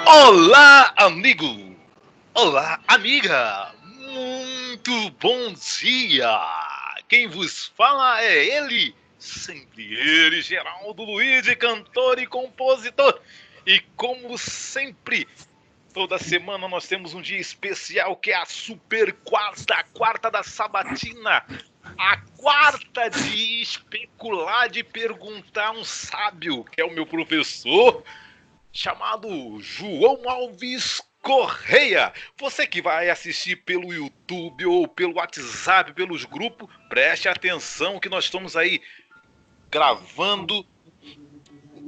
Olá, amigo! Olá, amiga! Muito bom dia! Quem vos fala é ele, sempre ele, Geraldo Luiz, cantor e compositor. E como sempre, toda semana nós temos um dia especial que é a Super Quarta, a quarta da Sabatina. A quarta de especular, de perguntar a um sábio, que é o meu professor, chamado João Alves Correia. Você que vai assistir pelo YouTube ou pelo WhatsApp, pelos grupos, preste atenção que nós estamos aí gravando.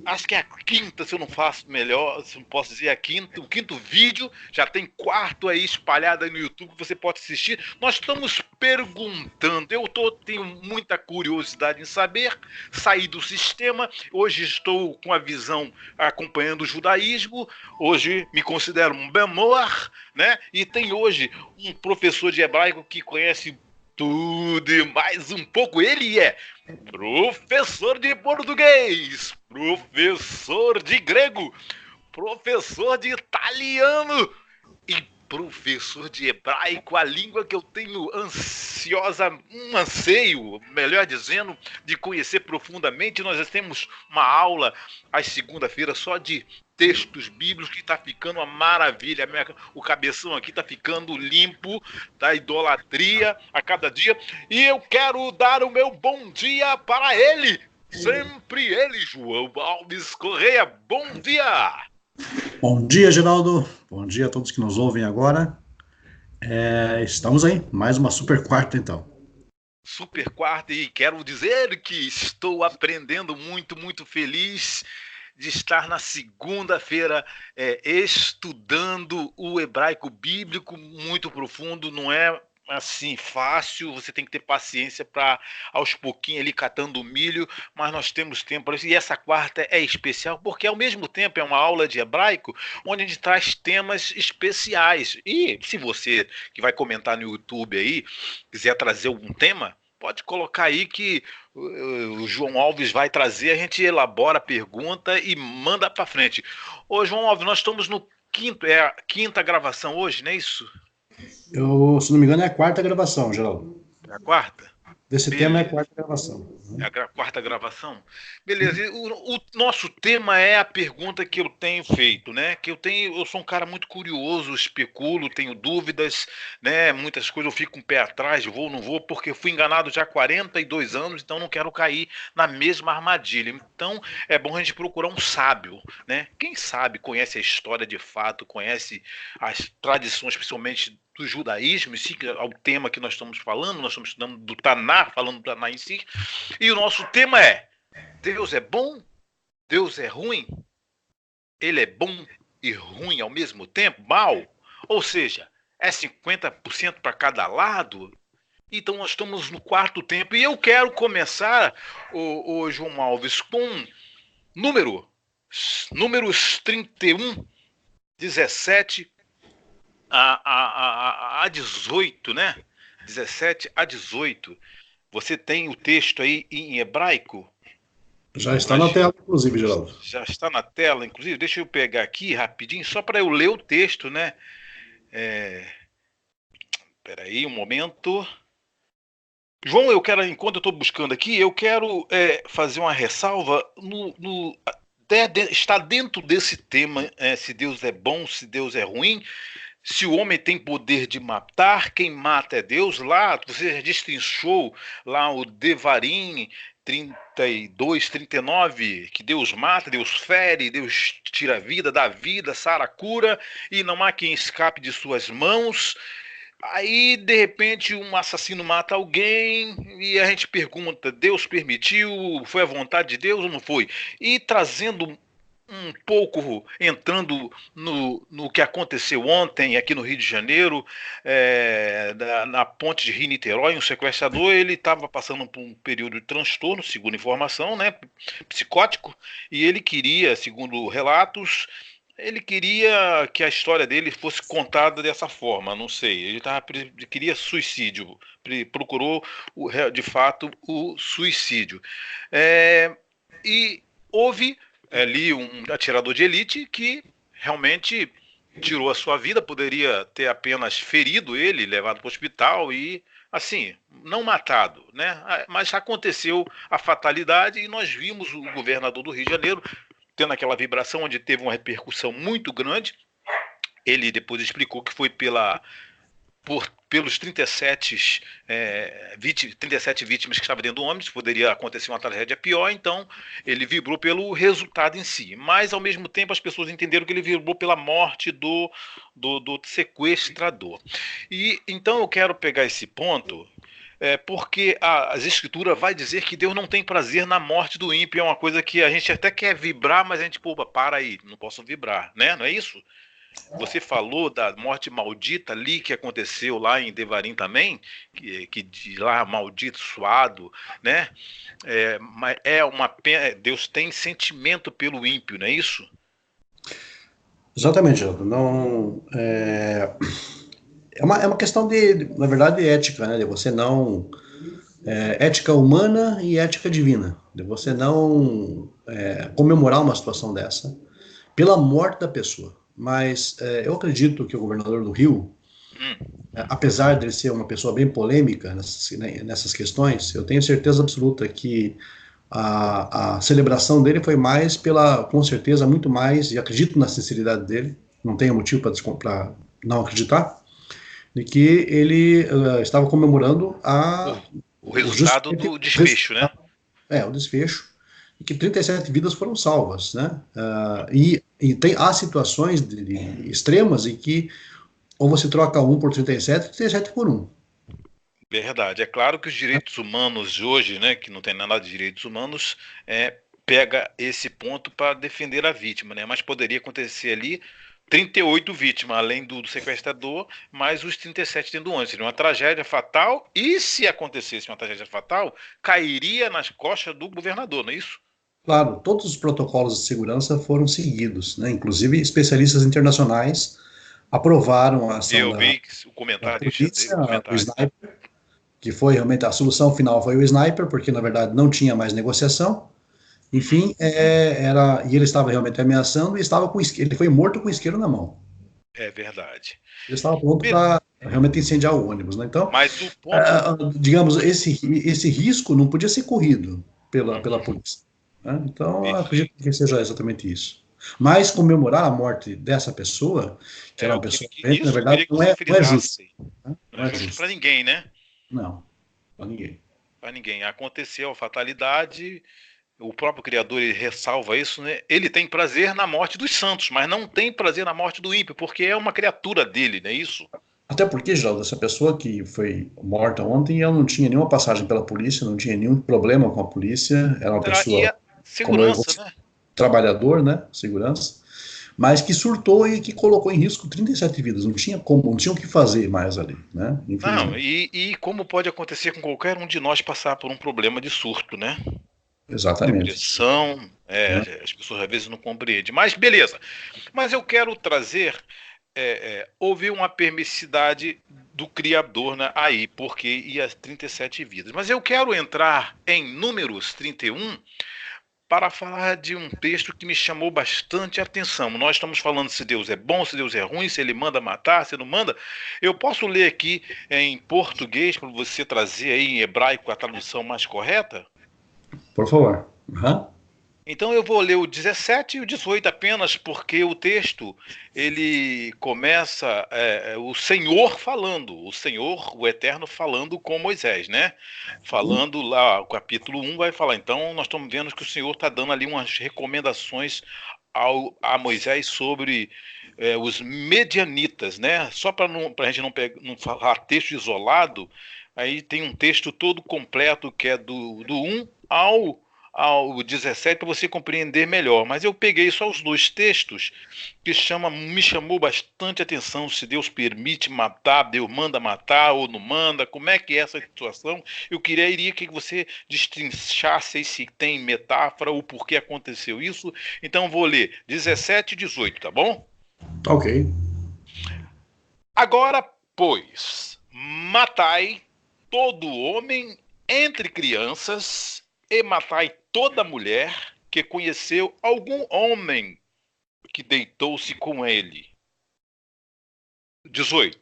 Acho que é a quinta, se eu não faço melhor, se não posso dizer a quinta, o quinto vídeo, já tem quarto aí espalhado aí no YouTube que você pode assistir. Nós estamos perguntando, tenho muita curiosidade em saber, sair do sistema, hoje estou com a visão acompanhando o judaísmo, hoje me considero um bemor, né? E tem hoje um professor de hebraico que conhece tudo e mais um pouco. Ele é professor de português, professor de grego, professor de italiano e professor de hebraico, a língua que eu tenho um anseio, melhor dizendo, de conhecer profundamente. Nós temos uma aula às segunda-feiras só de textos bíblicos que está ficando uma maravilha. O cabeção aqui está ficando limpo da idolatria a cada dia. E eu quero dar o meu bom dia para ele, sempre ele, João Alves Correia. Bom dia! Bom dia, Geraldo. Bom dia a todos que nos ouvem agora. Estamos aí, mais uma super quarta, então. Super quarta, e quero dizer que estou aprendendo muito, muito feliz de estar na segunda-feira estudando o hebraico bíblico muito profundo. Não é assim fácil, você tem que ter paciência para aos pouquinhos ali catando o milho, mas nós temos tempo para isso. E essa quarta é especial porque ao mesmo tempo é uma aula de hebraico onde a gente traz temas especiais. E se você que vai comentar no YouTube aí quiser trazer algum tema, pode colocar aí que o João Alves vai trazer, a gente elabora a pergunta e manda para frente. Ô, João Alves, nós estamos no quinto, é a quinta gravação hoje, não é isso? Se não me engano, é a quarta gravação, Geraldo. É a quarta? Desse tema é a Beleza. quarta gravação. É a quarta gravação? Beleza. E o nosso tema é a pergunta que eu tenho feito, né? Eu sou um cara muito curioso, especulo, tenho dúvidas, né? Muitas coisas eu fico com o pé atrás, vou, não vou, porque eu fui enganado já há 42 anos, então não quero cair na mesma armadilha. Então é bom a gente procurar um sábio, né? Quem sabe conhece a história de fato, conhece as tradições, principalmente do judaísmo, sim, que é o tema que nós estamos falando, nós estamos estudando do Tanar, falando do Tanar em si, e o nosso tema é: Deus é bom? Deus é ruim? Ele é bom e ruim ao mesmo tempo? Mal? Ou seja, é 50% para cada lado? Então nós estamos no quarto tempo e eu quero começar, o João Alves, com número, números 31, 17 a 18, né? 17 a 18. Você tem o texto aí em hebraico? Já está Pra na gente. tela, inclusive, Geraldo. Já está na tela, inclusive, deixa eu pegar aqui rapidinho, só para eu ler o texto, né? Peraí, um momento. João, eu quero, enquanto eu estou buscando aqui, eu quero fazer uma ressalva está dentro desse tema, se Deus é bom, se Deus é ruim, se o homem tem poder de matar, quem mata é Deus. Lá, você já destrinchou lá o Devarim 32, 39, que Deus mata, Deus fere, Deus tira a vida, dá vida, sara, cura, e não há quem escape de suas mãos. Aí, de repente, um assassino mata alguém e a gente pergunta: Deus permitiu? Foi a vontade de Deus ou não foi? E trazendo um pouco, entrando no que aconteceu ontem aqui no Rio de Janeiro, na ponte de Rio-Niterói, um sequestrador, ele estava passando por um período de transtorno, segundo informação, né, psicótico, e ele queria, segundo relatos, ele queria que a história dele fosse contada dessa forma, não sei. Ele queria suicídio, procurou de fato o suicídio. É, e houve ali um atirador de elite que realmente tirou a sua vida, poderia ter apenas ferido ele, levado para o hospital e, assim, não matado, né? Mas aconteceu a fatalidade e nós vimos o governador do Rio de Janeiro tendo aquela vibração onde teve uma repercussão muito grande. Ele depois explicou que foi pelos 37, 37 vítimas que estavam dentro do ônibus, poderia acontecer uma tragédia pior, então ele vibrou pelo resultado em si. Mas, ao mesmo tempo, as pessoas entenderam que ele vibrou pela morte do sequestrador. E então eu quero pegar esse ponto, porque as escrituras vai dizer que Deus não tem prazer na morte do ímpio, é uma coisa que a gente até quer vibrar, mas a gente, pô, para aí, não posso vibrar, né? Não é isso? Você falou da morte maldita ali que aconteceu lá em Devarim também, que de lá maldito, suado, né? Mas é uma pena, Deus tem sentimento pelo ímpio, não é isso? Exatamente, Geraldo. Não, é uma questão na verdade, ética, né? De você não. Ética humana e ética divina. De você não comemorar uma situação dessa pela morte da pessoa. Mas eu acredito que o governador do Rio, apesar de ele ser uma pessoa bem polêmica nessas questões, eu tenho certeza absoluta que a celebração dele foi mais com certeza, muito mais, e acredito na sinceridade dele, não tenho motivo para não acreditar, de que ele estava comemorando O resultado do desfecho, né? o desfecho, e que 37 vidas foram salvas, né? Há situações extremas em que ou você troca um por 37, 37 por um. Verdade. É claro que os direitos humanos de hoje, né, que não tem nada de direitos humanos, pega esse ponto para defender a vítima, né? Mas poderia acontecer ali 38 vítimas, além do sequestrador, mais os 37 dentro do ônibus. Seria uma tragédia fatal, e se acontecesse uma tragédia fatal, cairia nas costas do governador, não é isso? Claro, todos os protocolos de segurança foram seguidos, né? Inclusive, especialistas internacionais aprovaram a ação Eu da, vi o da comentário, dei polícia, o o comentário. sniper, que foi realmente a solução final foi o sniper, porque na verdade não tinha mais negociação. Uhum. Enfim, e ele estava realmente ameaçando e ele foi morto com o isqueiro na mão. É verdade. Ele estava pronto para realmente incendiar o ônibus, né? Então, Mas o ponto. digamos, esse risco não podia ser corrido pela Uhum. polícia, né? Então, eu acredito Perfeito. que seja exatamente isso. Mas comemorar a morte dessa pessoa, que era Eu uma queria pessoa que doente, na isso eu verdade, queria que você não é justo. frisasse. Né? Não Não é é justo para justo. ninguém, né? Não, para ninguém. Para ninguém. Aconteceu a fatalidade, o próprio Criador ele ressalva isso, né? Ele tem prazer na morte dos santos, mas não tem prazer na morte do ímpio, porque é uma criatura dele, não é isso? Até porque, Geraldo, essa pessoa que foi morta ontem, ela não tinha nenhuma passagem pela polícia, não tinha nenhum problema com a polícia, era uma E pessoa a como eu e segurança, você, né? trabalhador, né, segurança, mas que surtou e que colocou em risco 37 vidas, não tinha como, não tinha o que fazer mais ali, né, Não, infelizmente. e como pode acontecer com qualquer um de nós passar por um problema de surto, né? Exatamente. Depressão, Né? as pessoas às vezes não compreendem. Mas beleza. Mas eu quero trazer, houve uma permissividade do Criador, né, aí, porque ia 37 vidas. Mas eu quero entrar em Números 31 para falar de um texto que me chamou bastante atenção. Nós estamos falando se Deus é bom, se Deus é ruim, se ele manda matar, se não manda. Eu posso ler aqui em português para você trazer aí em hebraico a tradução mais correta? Por favor. Uhum. Então eu vou ler o 17 e o 18 apenas porque o texto ele começa o Senhor falando, o Senhor, o Eterno falando com Moisés, né? Falando lá, o capítulo 1 vai falar. Então nós estamos vendo que o Senhor está dando ali umas recomendações a Moisés sobre os medianitas, né? Só para a gente não falar texto isolado, aí tem um texto todo completo que é do 1 ao 17 para você compreender melhor. Mas eu peguei só os dois textos que me chamou bastante atenção. Se Deus permite matar, Deus manda matar ou não manda, como é que é essa situação? Eu iria que você destrinchasse aí se tem metáfora ou por que aconteceu isso. Então vou ler 17 e 18, tá bom? Tá ok. Agora, pois, matai todo homem entre crianças e matai toda mulher que conheceu algum homem que deitou-se com ele. 18.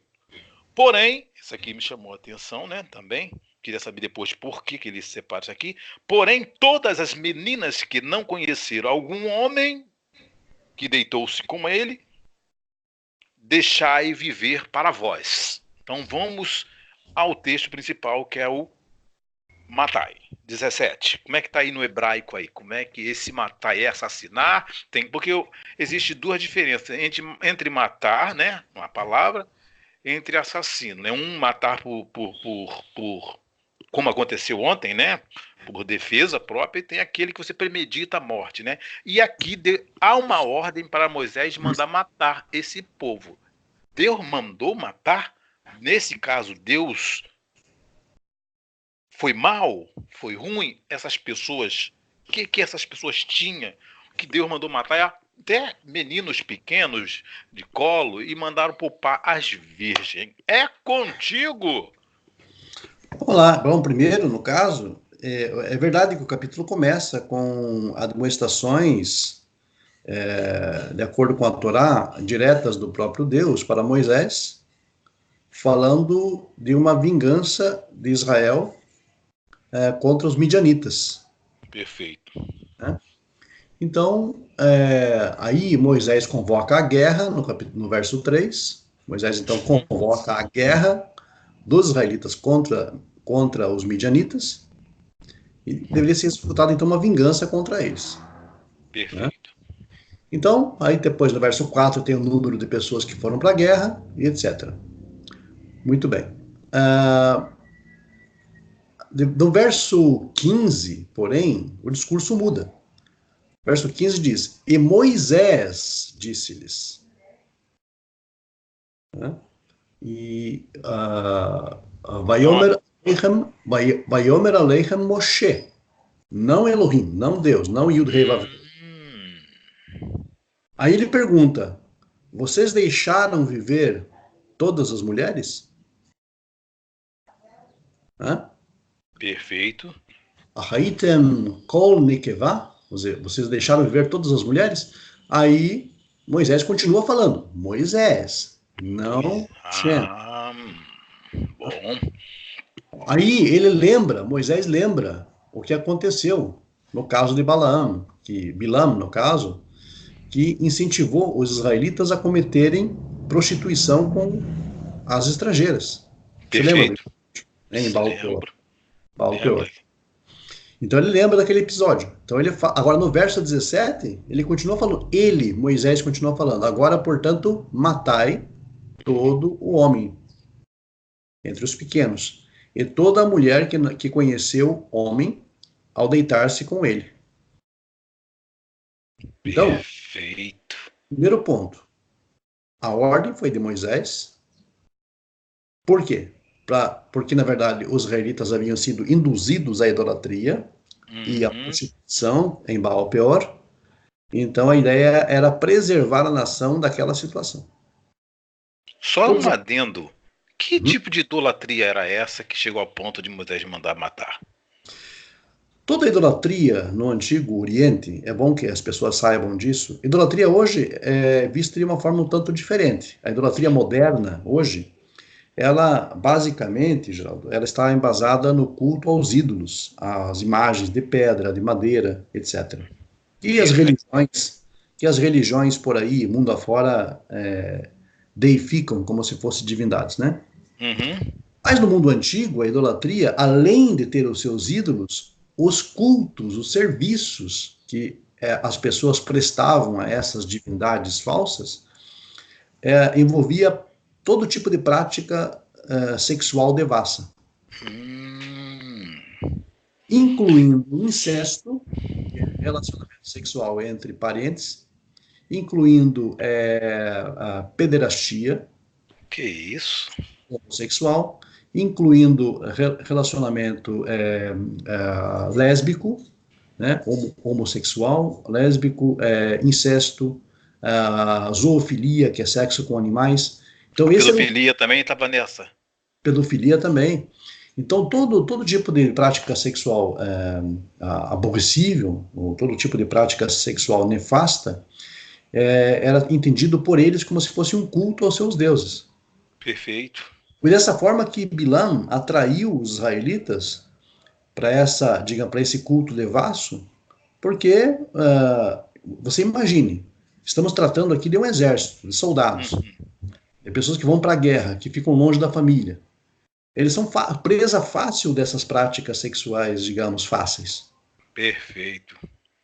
Porém, isso aqui me chamou a atenção, né, também. Queria saber depois por que ele separa isso aqui. Porém, todas as meninas que não conheceram algum homem que deitou-se com ele, deixai viver para vós. Então vamos ao texto principal, que é o matai. 17. Como é que está aí no hebraico aí? Como é que esse matai é assassinar? Porque existe duas diferenças entre matar, né, uma palavra, entre assassino, né? Um matar por como aconteceu ontem, né? Por defesa própria, e tem aquele que você premedita a morte, né? E aqui há uma ordem para Moisés mandar matar esse povo. Deus mandou matar? Nesse caso, Deus foi mal? Foi ruim? Essas pessoas, o que essas pessoas tinham que Deus mandou matar? Até meninos pequenos de colo, e mandaram poupar as virgens. É contigo! Vamos lá. Bom, primeiro, no caso, é verdade que o capítulo começa com admoestações, de acordo com a Torá, diretas do próprio Deus para Moisés, falando de uma vingança de Israel contra os midianitas. Perfeito. Né? Então, aí Moisés convoca a guerra, no verso 3. Moisés, então, convoca a guerra dos israelitas contra os midianitas, e deveria ser executada, então, uma vingança contra eles. Perfeito. Né? Então, aí depois, no verso 4, tem o número de pessoas que foram para a guerra, e etc. Muito bem. Do verso 15, porém, o discurso muda. Verso 15 diz: E Moisés disse-lhes. Né? E Vaiomer Aleichem Moshe. Não Elohim, não Deus, não Yud-Hei Vav. Aí ele pergunta: vocês deixaram viver todas as mulheres? Hã? Perfeito. Ahaitem kol nikevá? Vocês deixaram viver todas as mulheres? Aí Moisés continua falando. Moisés, não Shem. Bom. Aí Moisés lembra o que aconteceu no caso de Balaam, Bilam, no caso, que incentivou os israelitas a cometerem prostituição com as estrangeiras. Perfeito. Você lembra? Em Baal Peor. Então ele lembra daquele episódio. Então agora no verso 17, ele continua falando, Moisés continua falando, agora, portanto, matai todo o homem entre os pequenos, e toda a mulher que conheceu homem ao deitar-se com ele. Então, perfeito. Primeiro ponto, a ordem foi de Moisés. Por quê? Porque, na verdade, os israelitas haviam sido induzidos à idolatria e à prostituição em Baal Peor. Então, a ideia era preservar a nação daquela situação. Só um adendo. Que tipo de idolatria era essa que chegou ao ponto de Moisés mandar matar? Toda idolatria no Antigo Oriente, é bom que as pessoas saibam disso, idolatria hoje é vista de uma forma um tanto diferente. A idolatria moderna, hoje, ela, basicamente, Geraldo, ela está embasada no culto aos ídolos, às imagens de pedra, de madeira, etc. E as religiões por aí, mundo afora, deificam como se fossem divindades, né? Mas no mundo antigo, a idolatria, além de ter os seus ídolos, os cultos, os serviços que as pessoas prestavam a essas divindades falsas, envolvia todo tipo de prática sexual devassa. Incluindo incesto, relacionamento sexual entre parentes, incluindo a pederastia. Que isso? Homossexual, incluindo relacionamento lésbico, né, homossexual, lésbico, incesto, zoofilia, que é sexo com animais. Então, pedofilia também estava nessa. Pedofilia também. Então, todo tipo de prática sexual aborrecível, ou todo tipo de prática sexual nefasta, era entendido por eles como se fosse um culto aos seus deuses. Perfeito. Foi dessa forma que Bilam atraiu os israelitas para para esse culto devasso, porque você imagine, estamos tratando aqui de um exército, de soldados, de pessoas que vão para a guerra, que ficam longe da família. Eles são presa fácil dessas práticas sexuais, digamos, fáceis. Perfeito.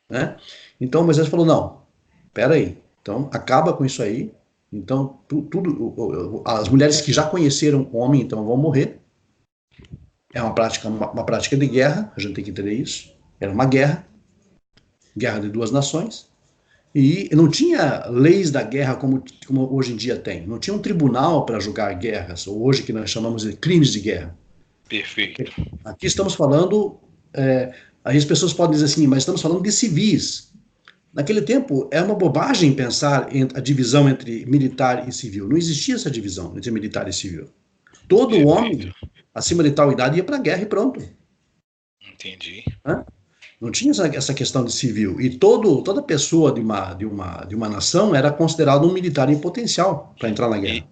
Né? Então Moisés falou: não, espera aí, então acaba com isso aí. Então, as mulheres que já conheceram o homem, então vão morrer. É uma prática de guerra, a gente tem que entender isso. Era uma guerra, guerra de duas nações. E não tinha leis da guerra como hoje em dia tem. Não tinha um tribunal para julgar guerras, ou hoje que nós chamamos de crimes de guerra. Perfeito. Aqui estamos falando, aí as pessoas podem dizer assim, mas estamos falando de civis. Naquele tempo, é uma bobagem pensar em a divisão entre militar e civil. Não existia essa divisão entre militar e civil. Todo Perfeito. homem, acima de tal idade, ia para a guerra e pronto. Entendi. Né? Não tinha essa questão de civil. E toda pessoa de uma nação era considerada um militar em potencial para entrar na guerra.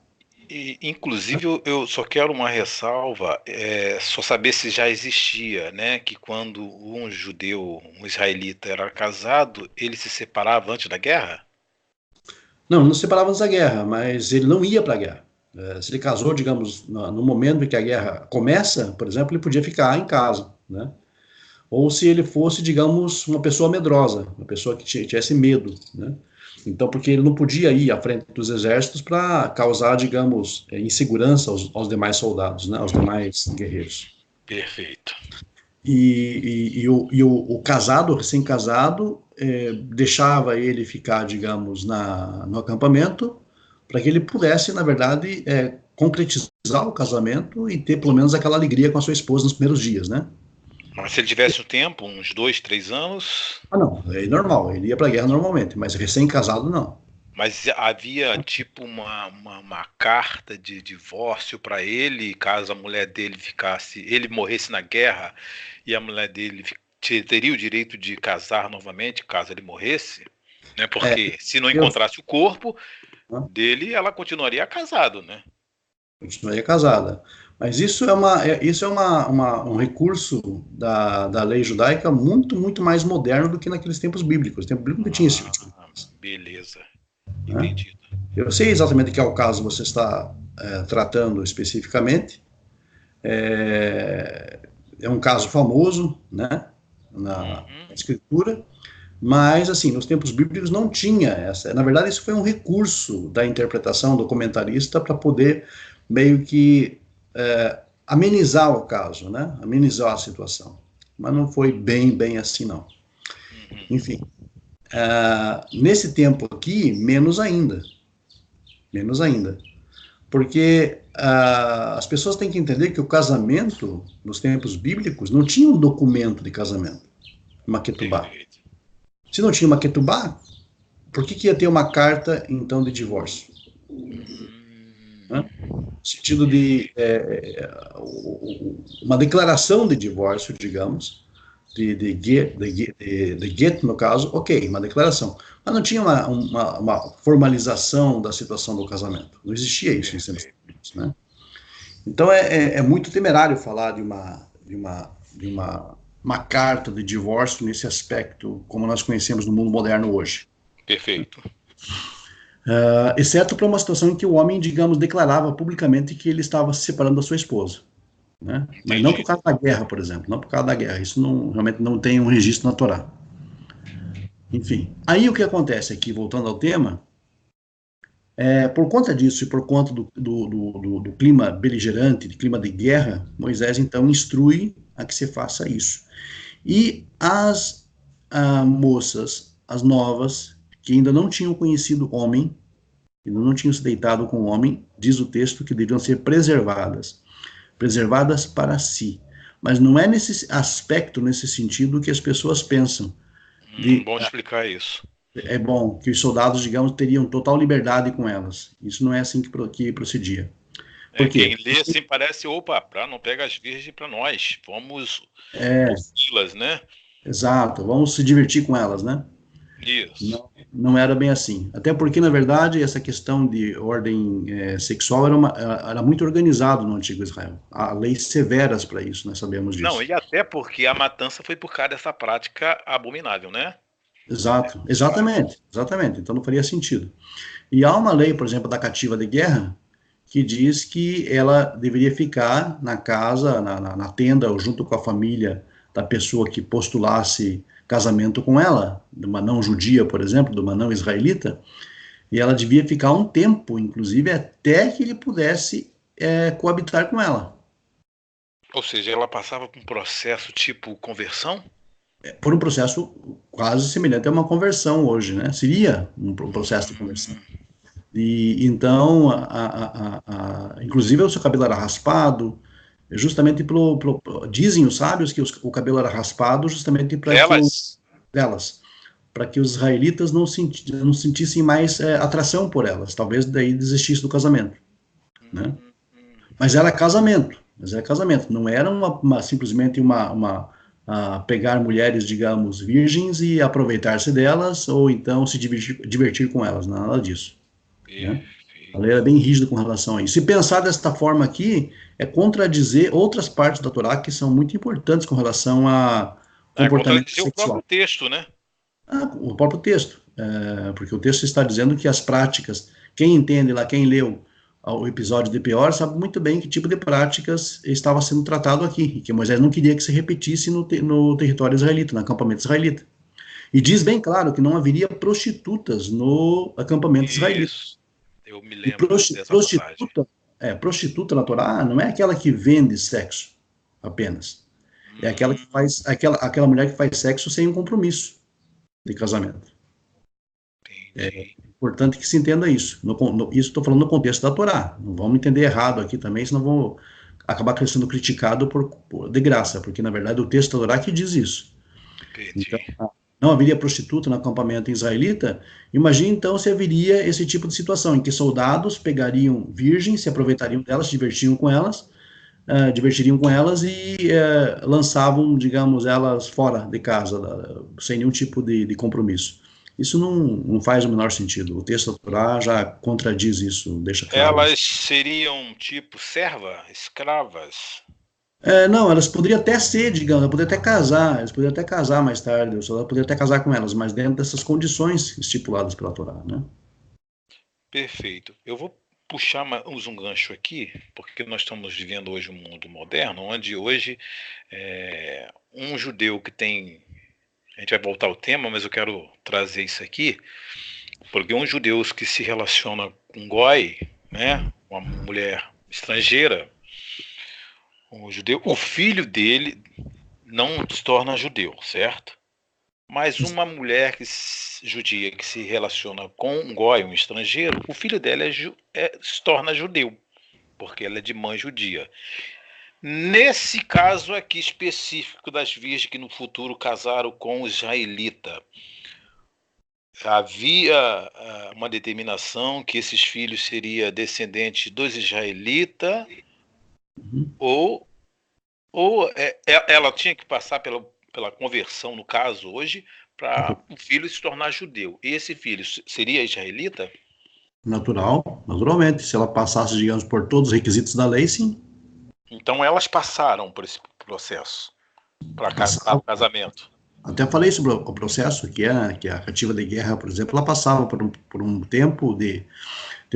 Inclusive, eu só quero uma ressalva, só saber se já existia, né? Que quando um judeu, um israelita era casado, ele se separava antes da guerra? Não separava antes da guerra, mas ele não ia para a guerra. Se ele casou, digamos, no momento em que a guerra começa, por exemplo, ele podia ficar em casa, né? Ou se ele fosse, digamos, uma pessoa medrosa, uma pessoa que tivesse medo, né? Então, porque ele não podia ir à frente dos exércitos para causar, digamos, insegurança aos demais soldados, né? Aos demais guerreiros. Perfeito. O casado, recém-casado, deixava ele ficar, digamos, no acampamento, para que ele pudesse, na verdade, concretizar o casamento e ter pelo menos aquela alegria com a sua esposa nos primeiros dias, né? Mas se ele tivesse um tempo, uns 2, 3 anos. Ah, não, é normal, ele ia para a guerra normalmente, mas recém-casado não. Mas havia tipo uma carta de divórcio para ele, caso a mulher dele ficasse, ele morresse na guerra e a mulher dele teria o direito de casar novamente, caso ele morresse, né? É, Porque se não eu encontrasse o corpo né, dele, ela continuaria casado, né? continuaria casada. Mas isso é um recurso da lei judaica muito mais moderno do que naqueles tempos bíblicos. No tempo bíblico não tinha esse tipo de Ah, coisa, beleza, né? entendido. Eu sei exatamente que é o caso que você está tratando especificamente. É, é um caso famoso, né, na Uhum, escritura, mas, assim, nos tempos bíblicos não tinha essa. Na verdade, isso foi um recurso da interpretação do comentarista para poder meio que amenizar o caso, né, amenizar a situação. Mas não foi bem assim, não. uhum. Enfim, nesse tempo aqui, menos ainda. Porque as pessoas têm que entender que o casamento, nos tempos bíblicos, não tinha um documento de casamento, uma ketubá. Perfeito. Se não tinha uma ketubá, por que ia ter uma carta, então, de divórcio? Né? No sentido de Perfeito. uma declaração de divórcio, digamos, de get, no caso, ok, uma declaração. Mas não tinha uma formalização da situação do casamento. Não existia isso em tempos Perfeito. bíblicos, né? Então é muito temerário falar uma carta de divórcio nesse aspecto, como nós conhecemos no mundo moderno hoje. Perfeito. Exceto para uma situação em que o homem, digamos, declarava publicamente que ele estava se separando da sua esposa. Né? Mas não por Entendido. causa da guerra, por exemplo. Não por causa da guerra. Isso realmente não tem um registro na Torá. Enfim. Aí o que acontece aqui, voltando ao tema, por conta disso e por conta do clima beligerante, de clima de guerra, Moisés então instrui a que se faça isso. E as moças, as novas, que ainda não tinham conhecido homem, ainda não tinham se deitado com o homem, diz o texto que deviam ser preservadas. Preservadas para si. Mas não é nesse aspecto, nesse sentido, que as pessoas pensam. Bom de explicar isso. É bom que os soldados, digamos, teriam total liberdade com elas. Isso não é assim que procedia. Por Quem quê? lê assim parece, opa, para não pegar as virgens para nós, vamos É, possuí-las, né? exato, vamos se divertir com elas, né? Isso. Não era bem assim. Até porque, na verdade, essa questão de ordem sexual era muito organizado no Antigo Israel. Há leis severas para isso, nós sabemos Não, disso. e até porque a matança foi por causa dessa prática abominável, né? Exato, exatamente, exatamente. Então não faria sentido. E há uma lei, por exemplo, da cativa de guerra, que diz que ela deveria ficar na casa, na tenda, ou junto com a família da pessoa que postulasse casamento com ela, de uma não judia, por exemplo, de uma não israelita, e ela devia ficar um tempo, inclusive, até que ele pudesse coabitar com ela. Ou seja, ela passava por um processo tipo conversão? Por um processo quase semelhante a uma conversão hoje, né? Seria um processo de conversão. Hum, E então, inclusive o seu cabelo era raspado, justamente dizem os sábios que o cabelo era raspado justamente para que delas? delas, para que os israelitas não sentissem mais atração por elas, talvez daí desistisse do casamento, né? Hum, Mas era casamento, não era simplesmente pegar mulheres, digamos, virgens e aproveitar-se delas, ou então se divertir com elas, nada disso, né? A lei era perfeito. bem rígida com relação a isso. Se pensar desta forma aqui, é contradizer outras partes da Torá que são muito importantes com relação a É comportamento contradizer o próprio sexual. texto, né? O próprio texto, porque o texto está dizendo que as práticas, quem entende lá, quem leu o episódio de Peor, sabe muito bem que tipo de práticas estava sendo tratado aqui, e que Moisés não queria que se repetisse no território israelita, no acampamento israelita. E diz bem claro que não haveria prostitutas no acampamento israelita. Isso. Eu me E lembro dessa passagem. prostituta na Torá não é aquela que vende sexo apenas. É aquela que Hum, faz, aquela mulher que faz sexo sem um compromisso de casamento. entendi. Importante que se entenda isso. Isso estou falando no contexto da Torá. Não vamos entender errado aqui também, senão vou acabar sendo criticado de graça, porque na verdade o texto da Torá que diz isso. Então, Entendi. não haveria prostituta no acampamento israelita. Imagine então se haveria esse tipo de situação em que soldados pegariam virgens, se aproveitariam delas, se divertiriam com elas e lançavam, digamos, elas fora de casa, sem nenhum tipo de compromisso. Isso não faz o menor sentido. O texto da Torá já contradiz isso, deixa claro isso. Elas seriam tipo serva, escravas. Não, elas poderiam até ser, digamos, elas poderiam até casar, eles poderiam até casar mais tarde, o soldado poderia até casar com elas, mas dentro dessas condições estipuladas pela Torá, né? Perfeito. Eu vou puxar um gancho aqui, porque nós estamos vivendo hoje um mundo moderno, onde hoje um judeu que tem. A gente vai voltar ao tema, mas eu quero trazer isso aqui, porque um judeu que se relaciona com goi, né, uma mulher estrangeira, um judeu, o filho dele não se torna judeu, certo? Mas uma mulher judia que se relaciona com um goi, um estrangeiro, o filho dela se torna judeu, porque ela é de mãe judia. Nesse caso aqui específico das virgens que no futuro casaram com o israelita, havia uma determinação que esses filhos seriam descendentes dos israelitas Uhum. ou, ela tinha que passar pela conversão, no caso hoje, para o filho se tornar judeu. E esse filho seria israelita? Naturalmente, se ela passasse, digamos, por todos os requisitos da lei, sim. Então elas passaram por esse processo para Passava. o casamento. Até falei sobre o processo que a cativa de guerra, por exemplo, ela passava por um tempo de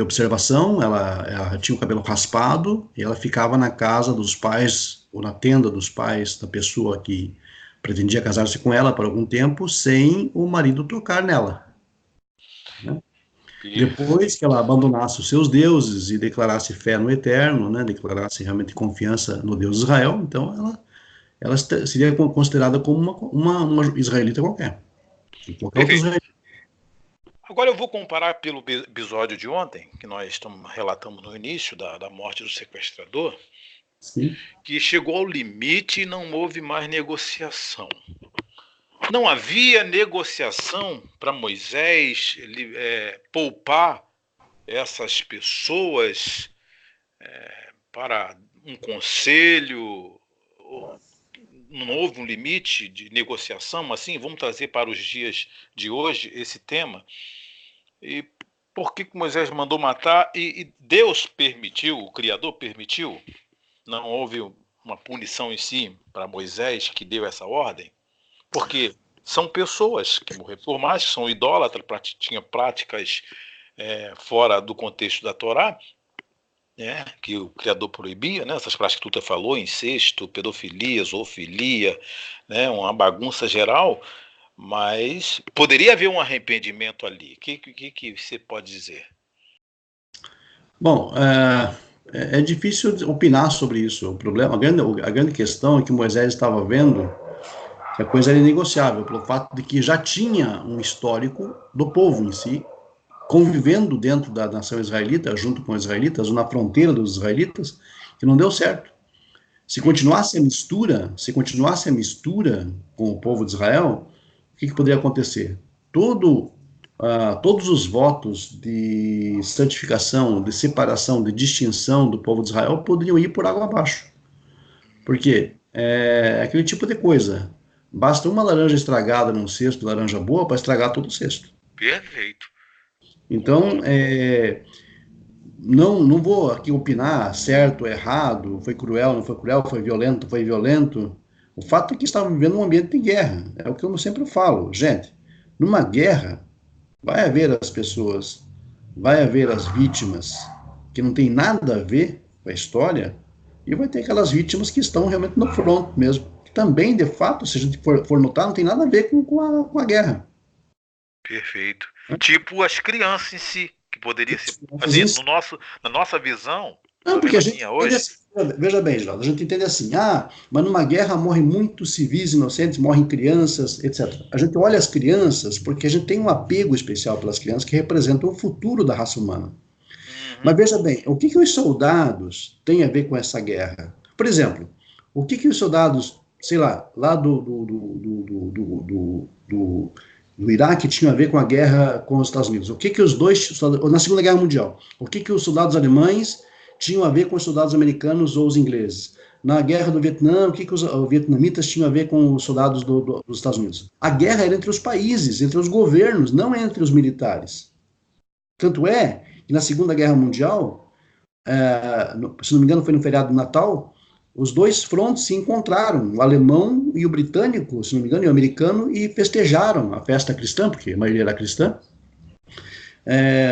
observação, ela tinha o cabelo raspado e ela ficava na casa dos pais ou na tenda dos pais da pessoa que pretendia casar-se com ela por algum tempo sem o marido tocar nela, né? Depois que ela Perfeito. abandonasse os seus deuses e declarasse fé no Eterno, né, declarasse realmente confiança no Deus de Israel, então ela seria considerada como uma israelita qualquer. Qualquer outro Perfeito. israelita. Agora eu vou comparar pelo episódio de ontem, que nós relatamos no início da morte do sequestrador, Sim. que chegou ao limite e não houve mais negociação. Não havia negociação para Moisés poupar essas pessoas para um conselho. não houve um limite de negociação, assim, vamos trazer para os dias de hoje esse tema, e por que Moisés mandou matar e Deus permitiu, o Criador permitiu, não houve uma punição em si para Moisés que deu essa ordem? Porque são pessoas que morreram, por mais que são idólatras, tinham práticas fora do contexto da Torá, né, que o Criador proibia, né, essas práticas que tu falou, incesto, pedofilia, zoofilia, né, uma bagunça geral, mas poderia haver um arrependimento ali. O que você pode dizer? Bom, é difícil opinar sobre isso. O problema, a grande questão é que Moisés estava vendo que a coisa era inegociável, pelo fato de que já tinha um histórico do povo em si, convivendo dentro da nação israelita, junto com os israelitas, ou na fronteira dos israelitas, que não deu certo. Se continuasse a mistura com o povo de Israel, o que poderia acontecer? Todos os votos de santificação, de separação, de distinção do povo de Israel poderiam ir por água abaixo. Por quê? É aquele tipo de coisa. Basta uma laranja estragada num cesto de laranja boa para estragar todo o cesto. Perfeito. Então, não vou aqui opinar certo, errado, foi cruel, não foi cruel, foi violento, foi violento. O fato é que estava vivendo um ambiente de guerra. É o que eu sempre falo. Gente, numa guerra, vai haver as pessoas, vai haver as vítimas que não tem nada a ver com a história, e vai ter aquelas vítimas que estão realmente no front mesmo. Que também, de fato, se a gente for notar, não tem nada a ver com a guerra. Perfeito. Tipo as crianças em si, que poderia ser. Assim, na nossa visão, não, porque a gente minha hoje. assim, veja bem, Geraldo, a gente entende assim, mas numa guerra morrem muitos civis inocentes, morrem crianças, etc. A gente olha as crianças porque a gente tem um apego especial pelas crianças que representam o futuro da raça humana. Mas veja bem, o que os soldados têm a ver com essa guerra? Por exemplo, o que os soldados, sei lá do Iraque tinham a ver com a guerra com os Estados Unidos? O que os dois, na Segunda Guerra Mundial, o que os soldados alemães tinham a ver com os soldados americanos ou os ingleses? Na guerra do Vietnã, o que os vietnamitas tinham a ver com os soldados dos Estados Unidos? A guerra era entre os países, entre os governos, não entre os militares. Tanto é que na Segunda Guerra Mundial, se não me engano foi no feriado do Natal, os dois frontes se encontraram, o alemão e o britânico, se não me engano, e o americano, e festejaram a festa cristã, porque a maioria era cristã,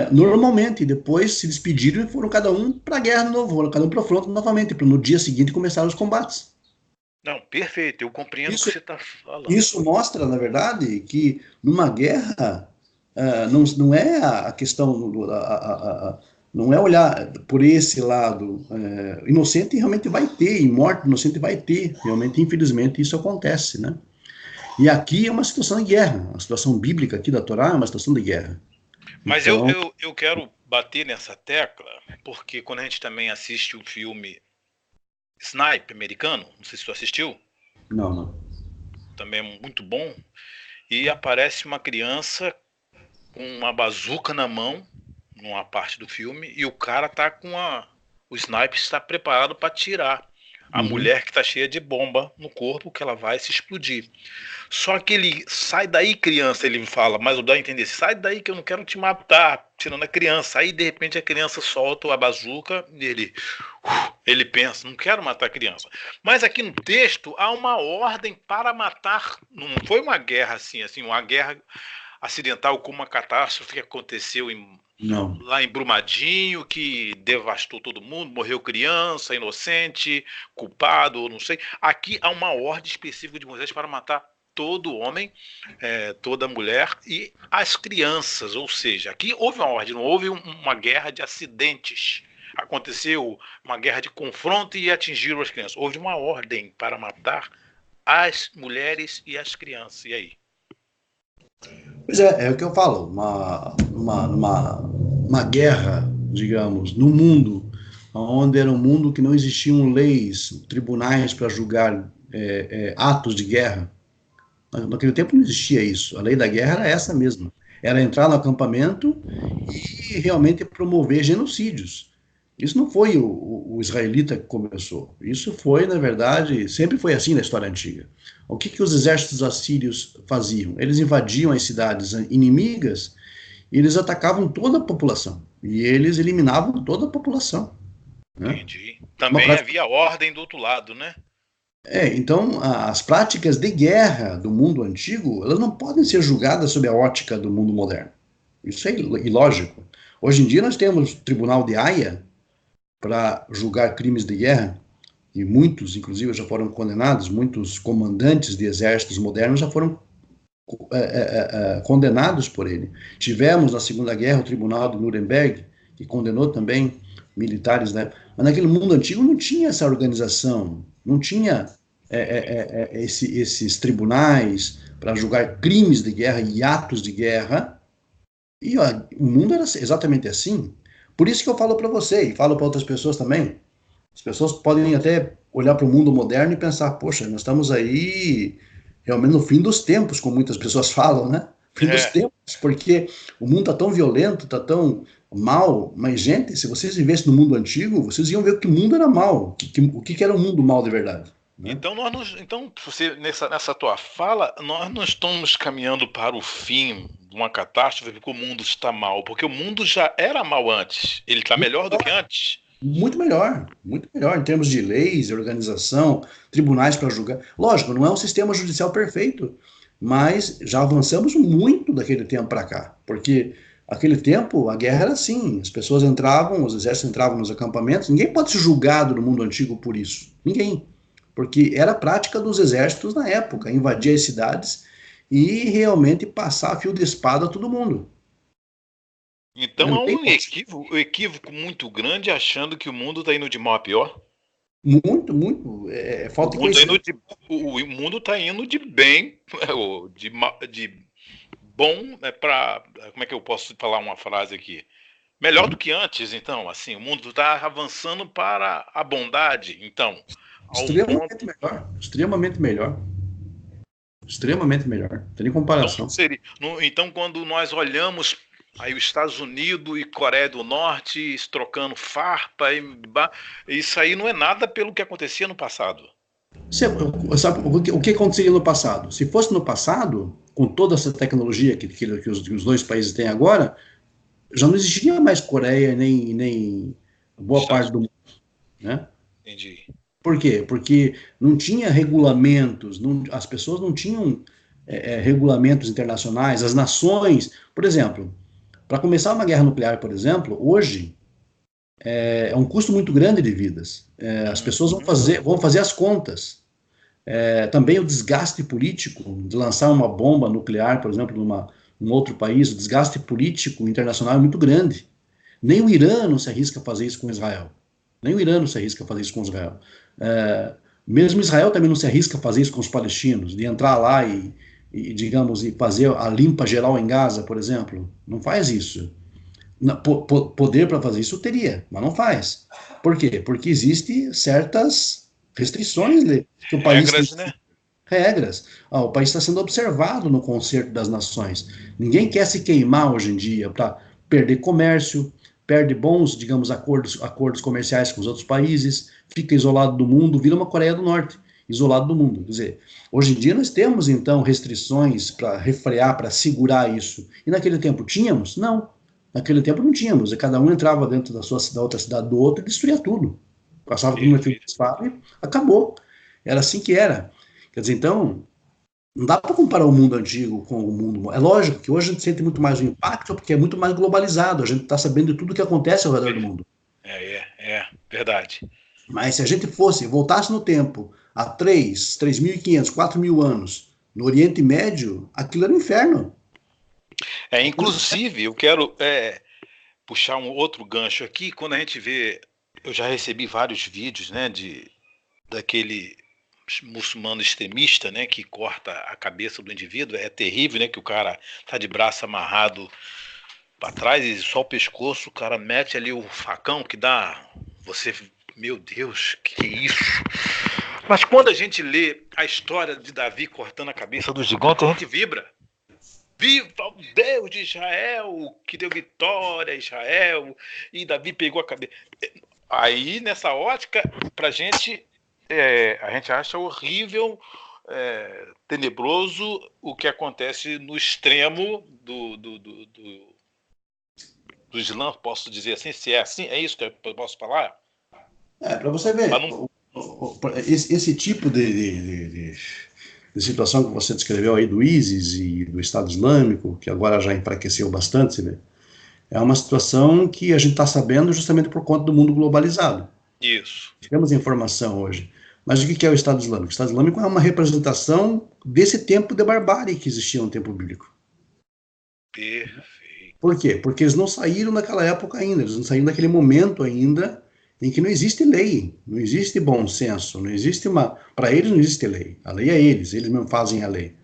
normalmente. Depois se despediram e foram cada um para a guerra de novo, foram cada um para o fronte novamente, para no dia seguinte começar os combates. Não, perfeito, eu compreendo o que você está falando. Isso mostra, na verdade, que numa guerra não é a questão, não é olhar por esse lado. Inocente realmente vai ter, e morte inocente vai ter, realmente, infelizmente, isso acontece, né? E aqui é uma situação de guerra, a situação bíblica aqui da Torá é uma situação de guerra. Mas então, eu quero bater nessa tecla, porque quando a gente também assiste o filme Snipe americano, não sei se tu assistiu. Não. Também é muito bom. E aparece uma criança com uma bazuca na mão, numa parte do filme, e o cara tá com o sniper está preparado para atirar a mulher que tá cheia de bomba no corpo, que ela vai se explodir. Só que ele sai daí, criança, ele fala, mas dá a entender, sai daí que eu não quero te matar, tirando a criança. Aí de repente a criança solta a bazuca e ele pensa, não quero matar a criança. Mas aqui no texto há uma ordem para matar, não foi uma guerra assim, uma guerra acidental como uma catástrofe que aconteceu lá em Brumadinho, que devastou todo mundo, morreu criança, inocente, culpado, não sei. Aqui há uma ordem específica de Moisés para matar todo homem, toda mulher e as crianças. Ou seja, aqui houve uma ordem, não houve uma guerra de acidentes. Aconteceu uma guerra de confronto e atingiram as crianças. Houve uma ordem para matar as mulheres e as crianças. E aí? Pois é o que eu falo, uma guerra, digamos, no mundo, onde era um mundo que não existiam leis, tribunais para julgar atos de guerra. Naquele tempo não existia isso, a lei da guerra era essa mesma, era entrar no acampamento e realmente promover genocídios. Isso não foi o israelita que começou. Isso foi, na verdade, sempre foi assim na história antiga. O que, que os exércitos assírios faziam? Eles invadiam as cidades inimigas e eles atacavam toda a população. E eles eliminavam toda a população. Né? Entendi. Uma Também prática... havia ordem do outro lado, né? Então, as práticas de guerra do mundo antigo, elas não podem ser julgadas sob a ótica do mundo moderno. Isso é ilógico. Hoje em dia nós temos o Tribunal de Haia para julgar crimes de guerra, e muitos, inclusive, já foram condenados, muitos comandantes de exércitos modernos já foram condenados por ele. Tivemos na Segunda Guerra o Tribunal de Nuremberg, que condenou também militares, né? Mas naquele mundo antigo não tinha essa organização, não tinha esses tribunais para julgar crimes de guerra e atos de guerra. E ó, o mundo era exatamente assim. Por isso que eu falo para você e falo para outras pessoas também. As pessoas podem até olhar para o mundo moderno e pensar, poxa, nós estamos aí realmente no fim dos tempos, como muitas pessoas falam, né? Fim dos É. tempos, porque o mundo está tão violento, está tão mal. Mas, gente, se vocês vivessem no mundo antigo, vocês iam ver que o mundo era mal. O que era o mundo mal de verdade. Né? Então, você, nessa tua fala, nós não estamos caminhando para o fim de uma catástrofe porque o mundo está mal, porque o mundo já era mal antes. Ele está melhor do que antes. Muito melhor em termos de leis, organização, tribunais para julgar. Lógico, não é um sistema judicial perfeito, mas já avançamos muito daquele tempo para cá, porque aquele tempo a guerra era assim, as pessoas entravam, os exércitos entravam nos acampamentos, ninguém pode ser julgado no mundo antigo por isso, ninguém, porque era a prática dos exércitos na época, invadir as cidades e realmente passar a fio de espada a todo mundo. Então Não há tem um equívoco muito grande achando que o mundo está indo de mal a pior. muito, muito, O falta de mundo tá indo conhecimento. de, o mundo está indo de bem, ou de bom, para. Como é que eu posso falar uma frase aqui? Melhor do que antes, então, assim, o mundo está avançando para a bondade, então, a um Extremamente ponto. melhor, extremamente melhor, extremamente melhor, não tem nem Então, não comparação. seria, então, quando nós olhamos aí os Estados Unidos e Coreia do Norte se trocando farpa, isso aí não é nada pelo que acontecia no passado. Sabe o que aconteceria no passado? Se fosse no passado, com toda essa tecnologia que os dois países têm agora, já não existiria mais Coreia nem boa Estados parte do Unidos, mundo, né? entendi. Por quê? Porque não tinha regulamentos, as pessoas não tinham regulamentos internacionais, as nações, por exemplo, para começar uma guerra nuclear, por exemplo, hoje é um custo muito grande de vidas. As pessoas Uhum. vão fazer as contas. Também o desgaste político de lançar uma bomba nuclear, por exemplo, num outro país, o desgaste político internacional é muito grande. Nem o Irã não se arrisca a fazer isso com Israel. Nem o Irã não se arrisca a fazer isso com Israel. Mesmo Israel também não se arrisca a fazer isso com os palestinos, de entrar lá digamos, e fazer a limpa geral em Gaza, por exemplo. Não faz isso. Poder para fazer isso teria, mas não faz. Por quê? Porque existem certas restrições que o país tem Regras, né? regras. O país está sendo observado no concerto das nações. Ninguém quer se queimar hoje em dia para perder comércio, perde bons, digamos, acordos comerciais com os outros países, fica isolado do mundo, vira uma Coreia do Norte, isolado do mundo. Quer dizer, hoje em dia nós temos então restrições para refrear, para segurar isso. E naquele tempo tínhamos? Não. Naquele tempo não tínhamos. E cada um entrava dentro da outra cidade do outro e destruía tudo. Passava tudo no fio de espada e acabou. Era assim que era. Quer dizer, então, não dá para comparar o mundo antigo com o mundo. É lógico que hoje a gente sente muito mais o impacto porque é muito mais globalizado. A gente está sabendo de tudo que acontece ao redor do mundo. Verdade. Mas se a gente voltasse no tempo, há 3.500, 4.000 anos, no Oriente Médio, aquilo era um inferno. Inclusive, eu quero puxar um outro gancho aqui. Quando a gente vê, eu já recebi vários vídeos, né, daquele muçulmano extremista, né, que corta a cabeça do indivíduo. É terrível, né, que o cara tá de braço amarrado para trás e só o pescoço, o cara mete ali o facão que dá, meu Deus, que isso? Mas quando a gente lê a história de Davi cortando a cabeça dos gigantes, a gente vibra. Viva o Deus de Israel, que deu vitória a Israel, e Davi pegou a cabeça. Aí, nessa ótica, pra gente, a gente acha horrível, tenebroso o que acontece no extremo do Islã, posso dizer assim, se é assim, é isso que eu posso falar? Para você ver, Não... esse tipo de situação que você descreveu aí do ISIS e do Estado Islâmico, que agora já enfraqueceu bastante, você vê, é uma situação que a gente está sabendo justamente por conta do mundo globalizado. Isso. Temos informação hoje. Mas o que é o Estado Islâmico? O Estado Islâmico é uma representação desse tempo de barbárie que existia no tempo bíblico. Perfeito. Por quê? Porque eles não saíram daquela época ainda, eles não saíram daquele momento ainda em que não existe lei, não existe bom senso, não existe uma. Para eles não existe lei. A lei é eles mesmos fazem a lei.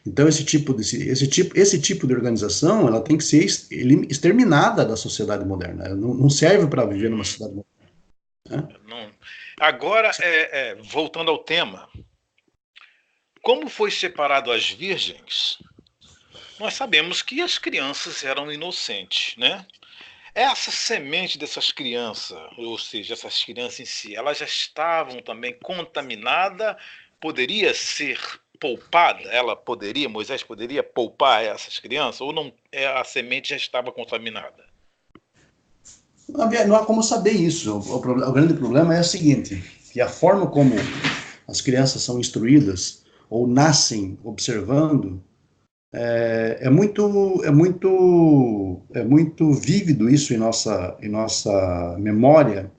Então esse tipo de organização, ela tem que ser exterminada da sociedade moderna. Ela não serve para viver numa sociedade moderna. Né? Não. Agora, voltando ao tema, como foi separado as virgens? Nós sabemos que as crianças eram inocentes, né? Essa semente dessas crianças, ou seja, essas crianças em si, elas já estavam também contaminadas, poderia ser poupada, Moisés poderia poupar essas crianças, ou não, a semente já estava contaminada? Não há como saber isso. O grande problema é o seguinte, que a forma como as crianças são instruídas ou nascem observando é muito vívido isso em nossa memória.